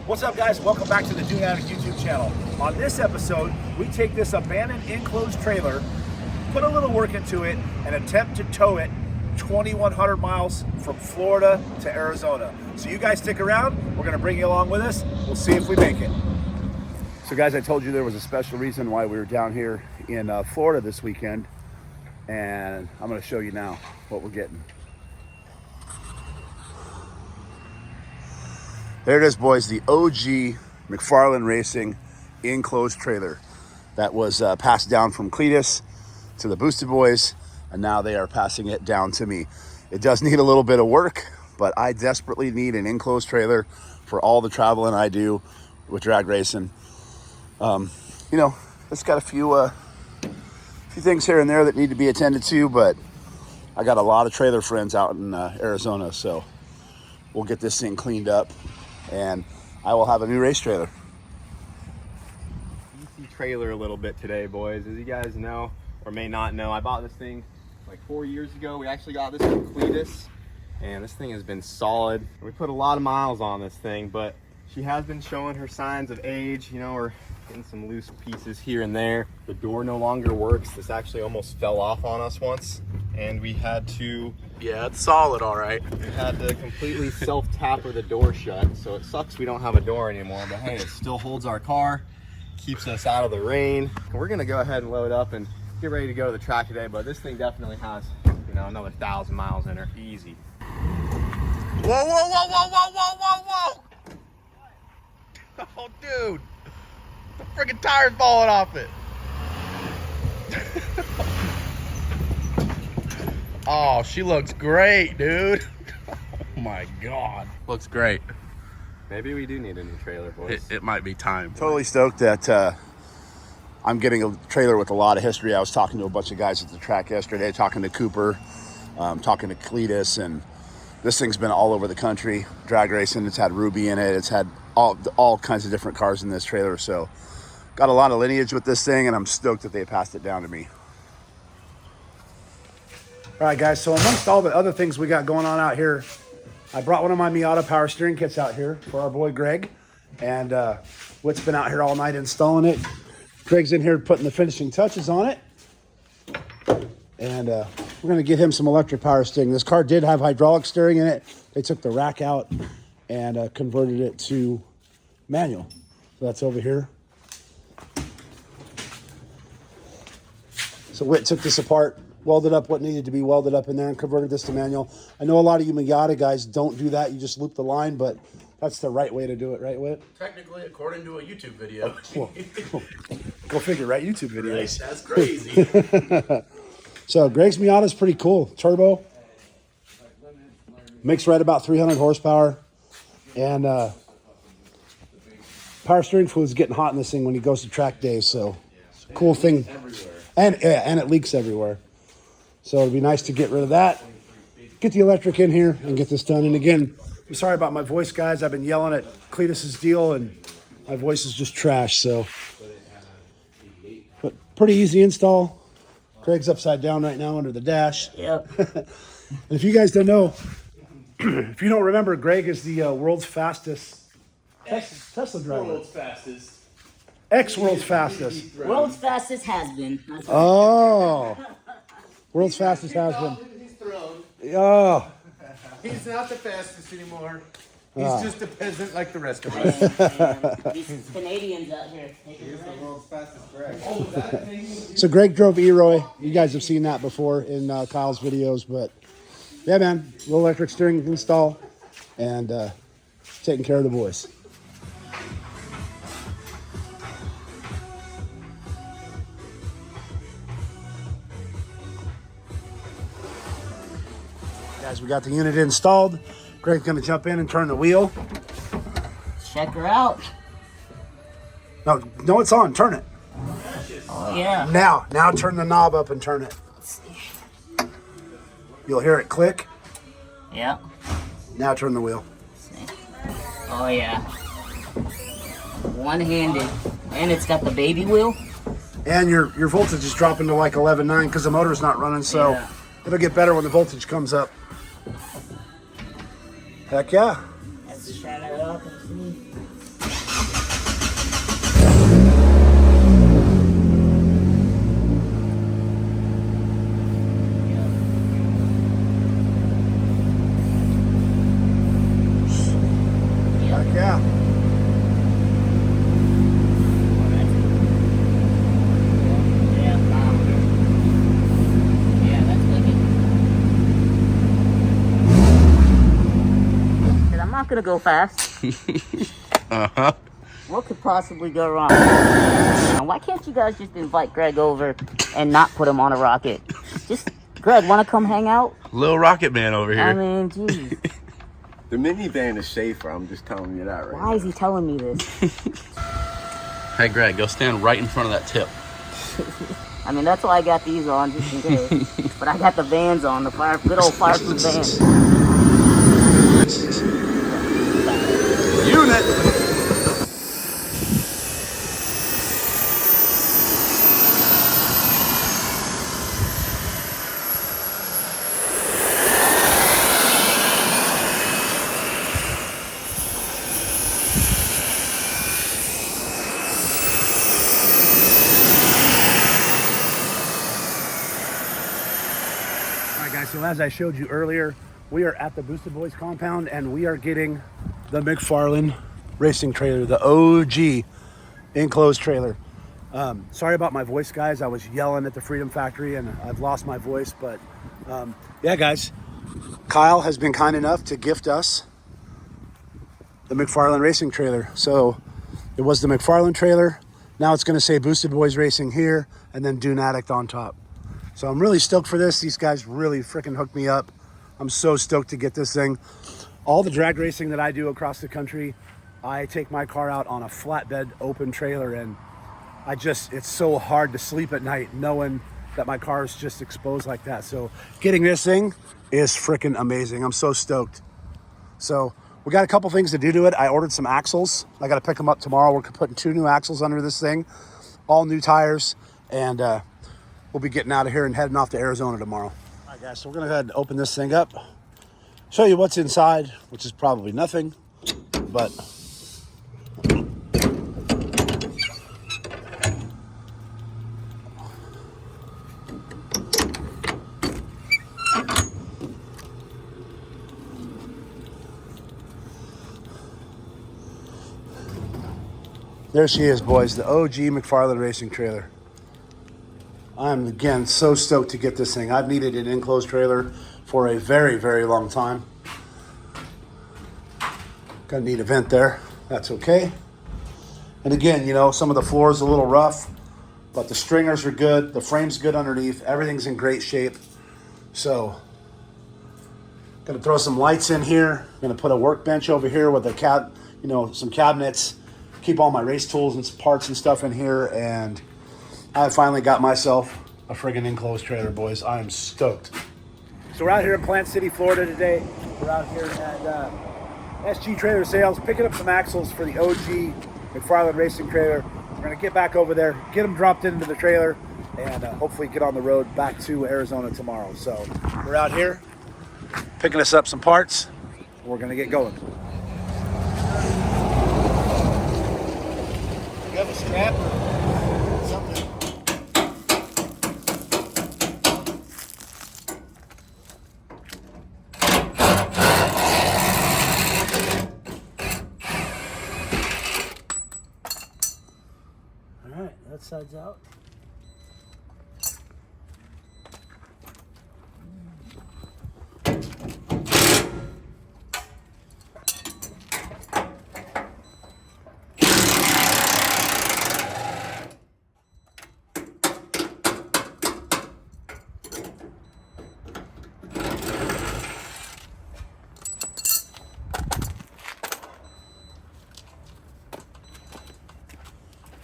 What's up, guys? Welcome back to the Doing Addict YouTube channel. On this episode, we take this abandoned enclosed trailer, put a little work into it, and attempt to tow it 2,100 miles from Florida to Arizona. So you guys stick around. We're going to bring you along with us. We'll see if we make it. So guys, I told you there was a special reason why we were down here in Florida this weekend, and I'm going to show you now what we're getting. There it is, boys, the OG McFarland Racing enclosed trailer that was passed down from Cletus to the Boosted Boiz, and now they are passing it down to me. It does need a little bit of work, but I desperately need an enclosed trailer for all the traveling I do with drag racing. You know, it's got a few things here and there that need to be attended to, but I got a lot of trailer friends out in Arizona, so we'll get this thing cleaned up and I will have a new race trailer. DC trailer a little bit today, boys. As you guys know, or may not know, I bought this thing like 4 years ago. We actually got this from Cletus, and this thing has been solid. We put a lot of miles on this thing, but she has been showing her signs of age. You know, we're getting some loose pieces here and there. The door no longer works. This actually almost fell off on us once, and we had to... Yeah, it's solid, all right. We had to completely self-tapper the door shut, so it sucks we don't have a door anymore, but hey, it still holds our car, keeps us out of the rain. We're gonna go ahead and load up and get ready to go to the track today, but this thing definitely has, you know, another 1,000 miles in her, easy. Whoa, whoa, whoa, whoa, whoa, whoa, whoa! Oh, dude, the freaking tire's falling off it. Oh, she looks great, dude. Oh my God. Looks great. Maybe we do need a new trailer, boys. It might be time. Totally stoked that I'm getting a trailer with a lot of history. I was talking to a bunch of guys at the track yesterday, talking to Cooper, talking to Cletus, and this thing's been all over the country, drag racing. It's had Ruby in it. It's had all kinds of different cars in this trailer. So got a lot of lineage with this thing, and I'm stoked that they passed it down to me. All right, guys, so amongst all the other things we got going on out here, I brought one of my Miata power steering kits out here for our boy Greg, and Whit's been out here all night installing it. Greg's in here putting the finishing touches on it, and we're going to get him some electric power steering. This car did have hydraulic steering in it. They took the rack out and converted it to manual. So that's over here. So Whit took this apart, welded up what needed to be welded up in there, and converted this to manual. I know a lot of you Miata guys don't do that. You just loop the line, but that's the right way to do it, right, Whit? Technically, according to a YouTube video. Well, go figure, right? YouTube videos. Right, that's crazy. So Greg's Miata is pretty cool. Turbo. Makes right about 300 horsepower. And power steering fluid's getting hot in this thing when he goes to track days. So cool thing. And it leaks everywhere. So it'd be nice to get rid of that, get the electric in here, and get this done. And again, I'm sorry about my voice, guys. I've been yelling at Cletus's deal, and my voice is just trash. So, but pretty easy install. Greg's upside down right now under the dash. Yep. And if you guys don't know, if you don't remember, Greg is the world's fastest Tesla driver. World's fastest. Ex-world's fastest. World's fastest has been. Oh. World's fastest has been. He's thrown. Oh. He's not the fastest anymore. He's just a peasant like the rest of us. These Canadians out here. He's the world's fastest drag. So Greg drove Eroy. You guys have seen that before in Kyle's videos, but yeah, man, little electric steering install and taking care of the boys. Guys, we got the unit installed. Greg's gonna jump in and turn the wheel. Check her out. No, it's on. Turn it. Oh, yeah. Now turn the knob up and turn it. Let's see. You'll hear it click. Yep. Now turn the wheel. Let's see. Oh, yeah. One-handed. And it's got the baby wheel. And your voltage is dropping to like 11.9 because the motor's not running, so Yeah. it'll get better when the voltage comes up. Heck yeah. Let's shine it up and see. yeah. Yeah, that's wicked. 'Cause I'm not gonna go fast. Uh-huh. What could possibly go wrong? And why can't you guys just invite Greg over and not put him on a rocket? Just, Greg, want to come hang out? Little rocket man over here. I mean, geez. The minivan is safer. I'm just telling you that right Why is he telling me this? Hey, Greg, go stand right in front of that tip. I mean, that's why I got these on, just in case. But I got the Vans on, the good old fireproof Vans. Unit. So as I showed you earlier, we are at the Boosted Boiz compound and we are getting the McFarland racing trailer, the OG enclosed trailer. Sorry about my voice, guys. I was yelling at the Freedom Factory and I've lost my voice, but yeah, guys, Kyle has been kind enough to gift us the McFarland racing trailer. So it was the McFarland trailer. Now it's going to say Boosted Boiz Racing here and then Dune Addict on top. So I'm really stoked for this. These guys really freaking hooked me up. I'm so stoked to get this thing. All the drag racing that I do across the country, I take my car out on a flatbed open trailer and it's so hard to sleep at night knowing that my car is just exposed like that. So getting this thing is freaking amazing. I'm so stoked. So we got a couple things to do to it. I ordered some axles. I got to pick them up tomorrow. We're putting 2 new axles under this thing, all new tires, and we'll be getting out of here and heading off to Arizona tomorrow. All right, guys, so we're gonna go ahead and open this thing up, show you what's inside, which is probably nothing, but there she is, boys, the OG McFarland racing trailer. I'm, again, so stoked to get this thing. I've needed an enclosed trailer for a very, very long time. Got a neat vent there. That's okay. And again, you know, some of the floor is a little rough, but the stringers are good. The frame's good underneath. Everything's in great shape. So, gonna throw some lights in here. Gonna put a workbench over here with some cabinets. Keep all my race tools and some parts and stuff in here, and I finally got myself a friggin' enclosed trailer, boys. I am stoked. So we're out here in Plant City, Florida today. We're out here at SG Trailer Sales, picking up some axles for the OG McFarland racing trailer. We're gonna get back over there, get them dropped into the trailer, and hopefully get on the road back to Arizona tomorrow. So we're out here picking us up some parts. We're gonna get going. You have a strap or something? All right, that side's out.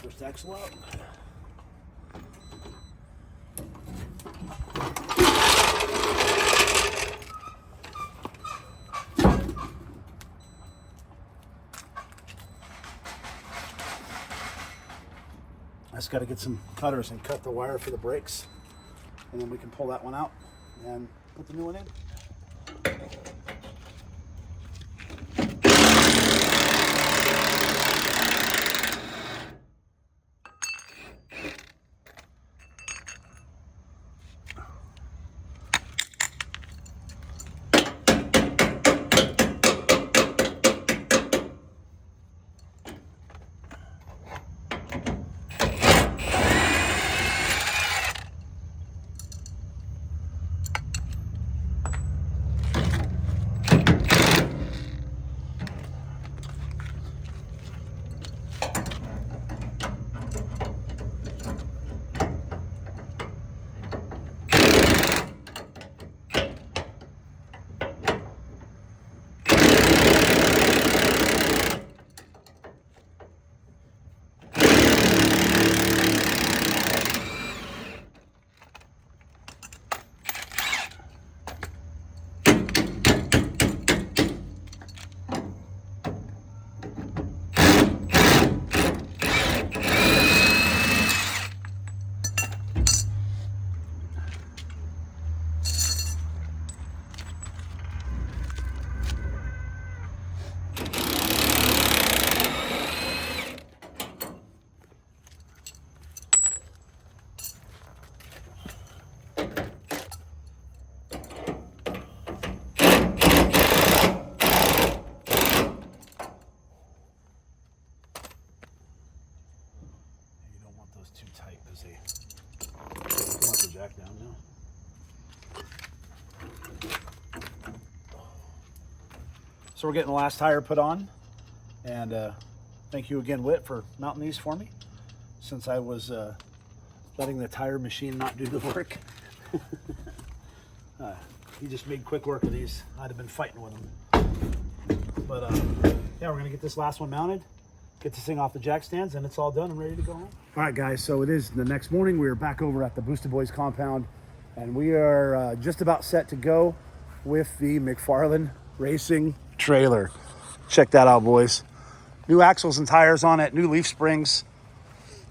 First axle out. I just got to get some cutters and cut the wire for the brakes, and then we can pull that one out and put the new one in. see. Come on, the jack down now. So we're getting the last tire put on, and thank you again, Whit, for mounting these for me, since I was letting the tire machine not do the work. He just made quick work of these. I'd have been fighting with him. But yeah, we're gonna get this last one mounted, get this thing off the jack stands, and it's all done and ready to go home. All right, guys, so it is the next morning. We are back over at the Boosted Boiz compound, and we are just about set to go with the McFarland Racing trailer. Check that out, boys. New axles and tires on it, new leaf springs.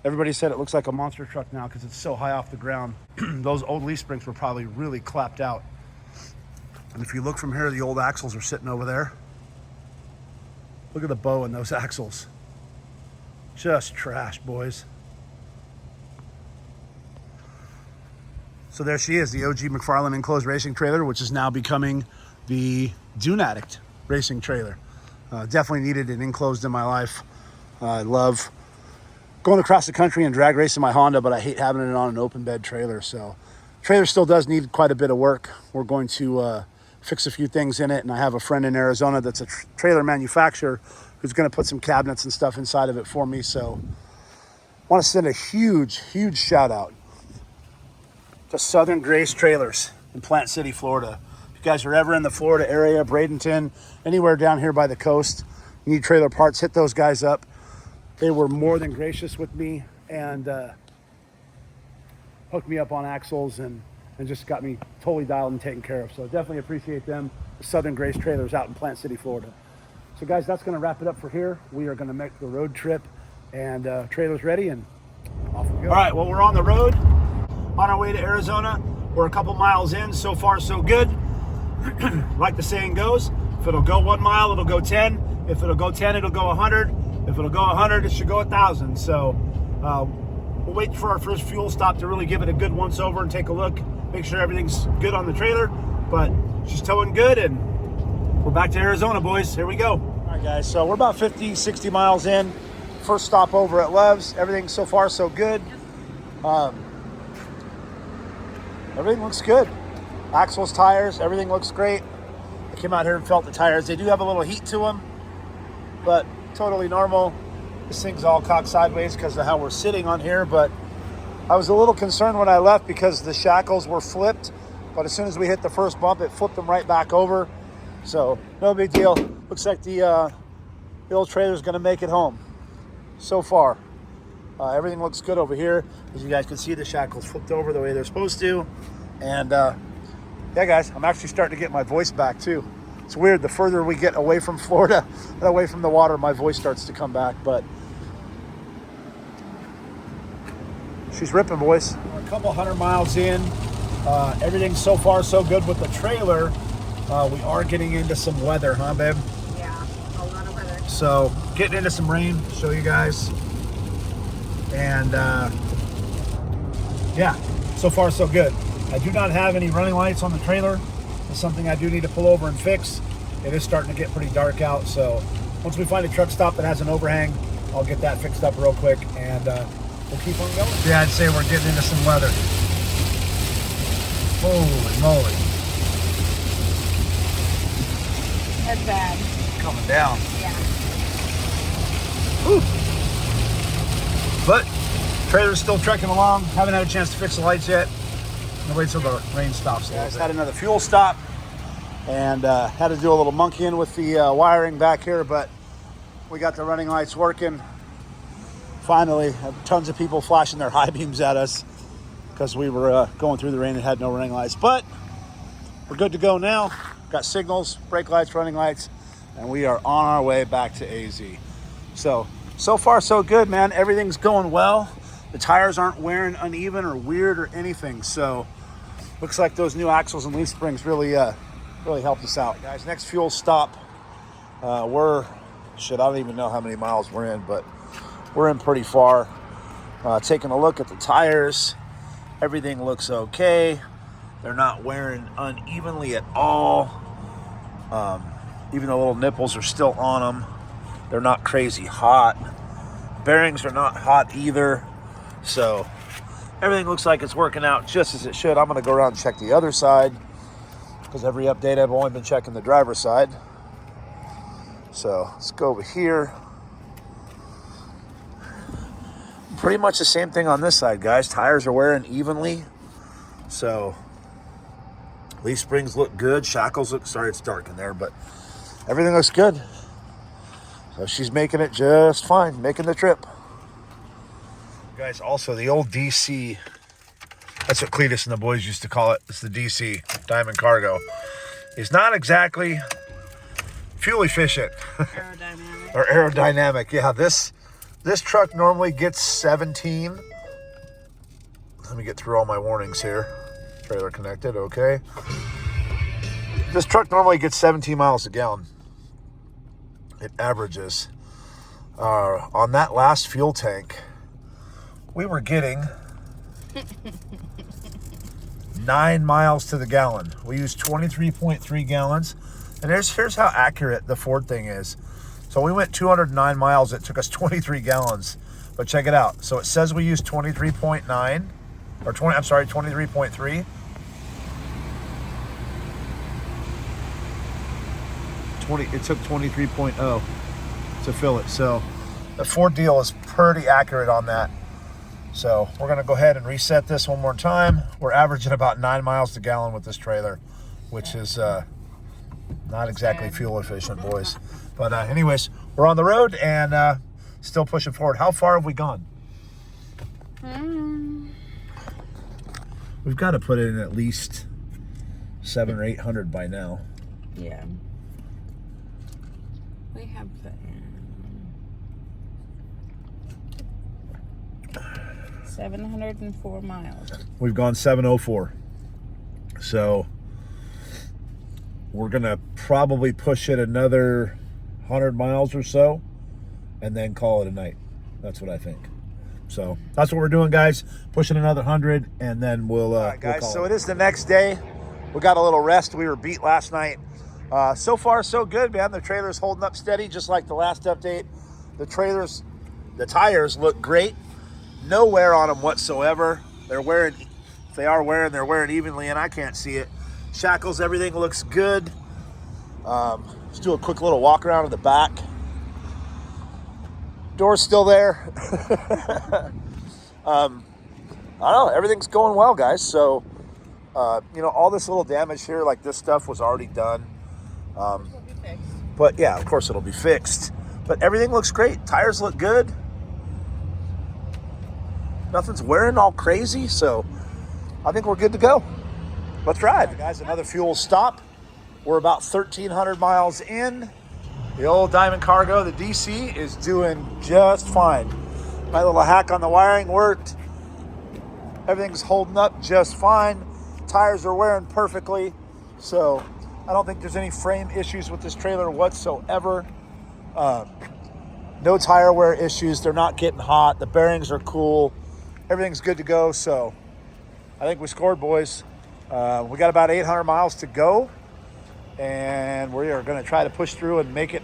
Everybody said it looks like a monster truck now because it's so high off the ground. Those old leaf springs were probably really clapped out. And if you look from here, the old axles are sitting over there. Look at the bow in those axles. Just trash, boys. So there she is, the OG McFarland enclosed racing trailer, which is now becoming the Dune Addict racing trailer. Definitely needed an enclosed in my life. I love going across the country and drag racing my Honda, but I hate having it on an open bed trailer. So trailer still does need quite a bit of work. We're going to fix a few things in it, and I have a friend in Arizona that's a trailer manufacturer who's going to put some cabinets and stuff inside of it for me. So I want to send a huge shout out to Southern Grace Trailers in Plant City, Florida. If you guys are ever in the Florida area, Bradenton, anywhere down here by the coast, you need trailer parts, hit those guys up. They were more than gracious with me and hooked me up on axles and just got me totally dialed and taken care of. So definitely appreciate them. The Southern Grace Trailers out in Plant City, Florida. So guys, that's going to wrap it up for here. We are going to make the road trip, and trailer's ready and off we go. All right, well, we're on the road on our way to Arizona. We're a couple miles in. So far, so good. Like the saying goes, if it'll go 1 mile, it'll go 10. If it'll go 10, it'll go 100. If it'll go 100, it should go 1,000. So we'll wait for our first fuel stop to really give it a good once over and take a look, make sure everything's good on the trailer. But she's towing good, and we're back to Arizona, boys. Here we go. All right, guys, so we're about 50, 60 miles in. First stop over at Love's. Everything so far so good. Everything looks good. Axles, tires, everything looks great. I came out here and felt the tires. They do have a little heat to them, but totally normal. This thing's all cocked sideways because of how we're sitting on here, but I was a little concerned when I left because the shackles were flipped, but as soon as we hit the first bump, it flipped them right back over. So no big deal. Looks like the old trailer's gonna make it home so far. Everything looks good over here. As you guys can see, the shackles flipped over the way they're supposed to. And yeah, guys, I'm actually starting to get my voice back too. It's weird, the further we get away from Florida and away from the water, my voice starts to come back, but she's ripping, boys. We're a couple 100 miles in. Everything's so far so good with the trailer. We are getting into some weather, huh, babe? Yeah, a lot of weather. So getting into some rain, show you guys. And yeah, so far so good. I do not have any running lights on the trailer. It's something I do need to pull over and fix. It is starting to get pretty dark out, so once we find a truck stop that has an overhang, I'll get that fixed up real quick, and we'll keep on going. Yeah, I'd say we're getting into some weather. Holy moly. That's bad. Coming down. Yeah. Whew. But trailer's still trekking along. Haven't had a chance to fix the lights yet. I'll wait till the rain stops a little bit. Had another fuel stop and had to do a little monkeying with the wiring back here, but we got the running lights working. Finally, tons of people flashing their high beams at us because we were going through the rain and had no running lights. But we're good to go now. Got signals, brake lights, running lights, and we are on our way back to AZ. So far so good, man. Everything's going well. The tires aren't wearing uneven or weird or anything. So looks like those new axles and leaf springs really helped us out. Guys, next fuel stop. I don't even know how many miles we're in, but we're in pretty far. Taking a look at the tires. Everything looks okay. They're not wearing unevenly at all. Even the little nipples are still on them. They're not crazy hot. Bearings are not hot either. So everything looks like it's working out just as it should. I'm going to go around and check the other side because every update I've only been checking the driver's side. So let's go over here. Pretty much the same thing on this side, guys. Tires are wearing evenly. So leaf springs look good. Shackles look, sorry it's dark in there, but everything looks good. So she's making it just fine, making the trip. Guys, also the old DC, that's what Cletus and the boys used to call it. It's the DC, Diamond Cargo. It's not exactly fuel efficient. Aerodynamic. Or aerodynamic. Yeah, this truck normally gets 17. Let me get through all my warnings here. Trailer connected, okay. This truck normally gets 17 miles a gallon. It averages. On that last fuel tank, we were getting 9 miles to the gallon. We used 23.3 gallons. And here's how accurate the Ford thing is. So we went 209 miles. It took us 23 gallons. But check it out. So it says we used 23.9 or 20. I'm sorry, 23.3. It took 23.0 to fill it. So the Ford deal is pretty accurate on that. So we're going to go ahead and reset this one more time. We're averaging about 9 miles to gallon with this trailer, which is not exactly fuel efficient, boys. But anyways, we're on the road and still pushing forward. How far have we gone? We've got to put it in at least 700 or 800 by now. Yeah. We have put in 704 miles. We've gone 704. So we're going to probably push it another 100 miles or so and then call it a night. That's what I think. So that's what we're doing, guys. Pushing another 100 and then we'll all right, guys, so it is the next day. We got a little rest. We were beat last night. So far, so good, man. The trailer's holding up steady, just like the last update. The tires look great. No wear on them whatsoever. They're wearing, if they are wearing, they're wearing evenly, and I can't see it. Shackles, everything looks good. Let's do a quick little walk around in the back. Door's still there. I don't know. Everything's going well, guys. So, all this little damage here, like this stuff was already done. It'll be fixed. But yeah, of course it'll be fixed. But everything looks great. Tires look good. Nothing's wearing all crazy, so I think we're good to go. Let's ride. Right, guys, another fuel stop. We're about 1,300 miles in. The old Diamond Cargo, the DC, is doing just fine. My little hack on the wiring worked. Everything's holding up just fine. Tires are wearing perfectly. So I don't think there's any frame issues with this trailer whatsoever. No tire wear issues. They're not getting hot. The bearings are cool. Everything's good to go. So I think we scored, boys. We got about 800 miles to go. And we are going to try to push through and make it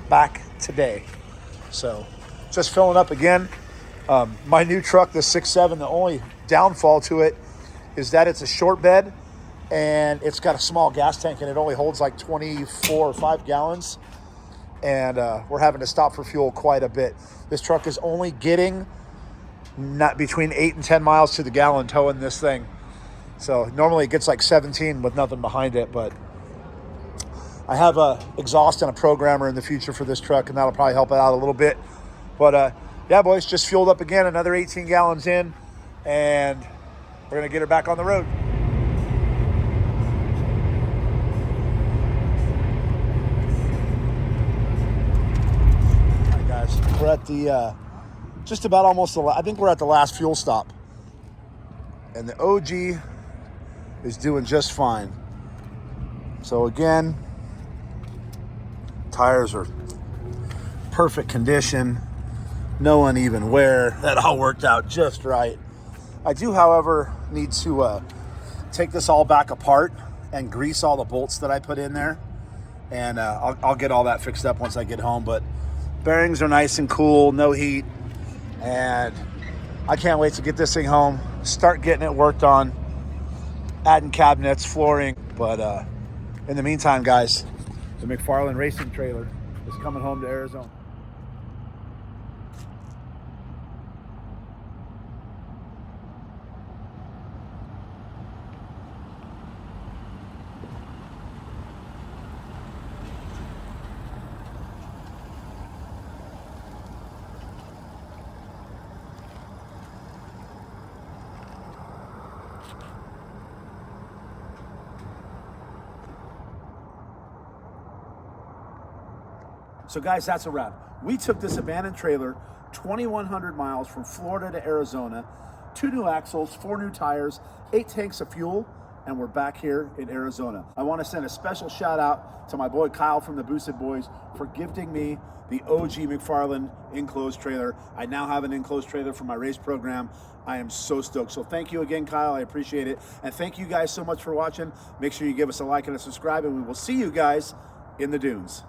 back today. So just filling up again. My new truck, the 6.7, the only downfall to it is that it's a short bed and it's got a small gas tank and it only holds like 24 or 5 gallons. And we're having to stop for fuel quite a bit. This truck is only getting not between 8 and 10 miles to the gallon towing this thing. So normally it gets like 17 with nothing behind it, but I have a exhaust and a programmer in the future for this truck, and that'll probably help it out a little bit. But yeah, boys, just fueled up again, another 18 gallons in, and we're gonna get her back on the road. All right, guys, we're at the just about almost I think we're at the last fuel stop, and the OG is doing just fine. So again, tires are perfect condition, no uneven wear. That all worked out just right. I do, however, need to take this all back apart and grease all the bolts that I put in there, and I'll get all that fixed up once I get home. But bearings are nice and cool, no heat, and I can't wait to get this thing home, start getting it worked on, adding cabinets, flooring. But in the meantime, guys, the McFarland racing trailer is coming home to Arizona. So guys, that's a wrap. We took this abandoned trailer 2,100 miles from Florida to Arizona, 2 new axles, 4 new tires, 8 tanks of fuel, and we're back here in Arizona. I want to send a special shout out to my boy Kyle from the Boosted Boiz for gifting me the OG McFarland enclosed trailer. I now have an enclosed trailer for my race program. I am so stoked. So thank you again, Kyle. I appreciate it. And thank you guys so much for watching. Make sure you give us a like and a subscribe, and we will see you guys in the dunes.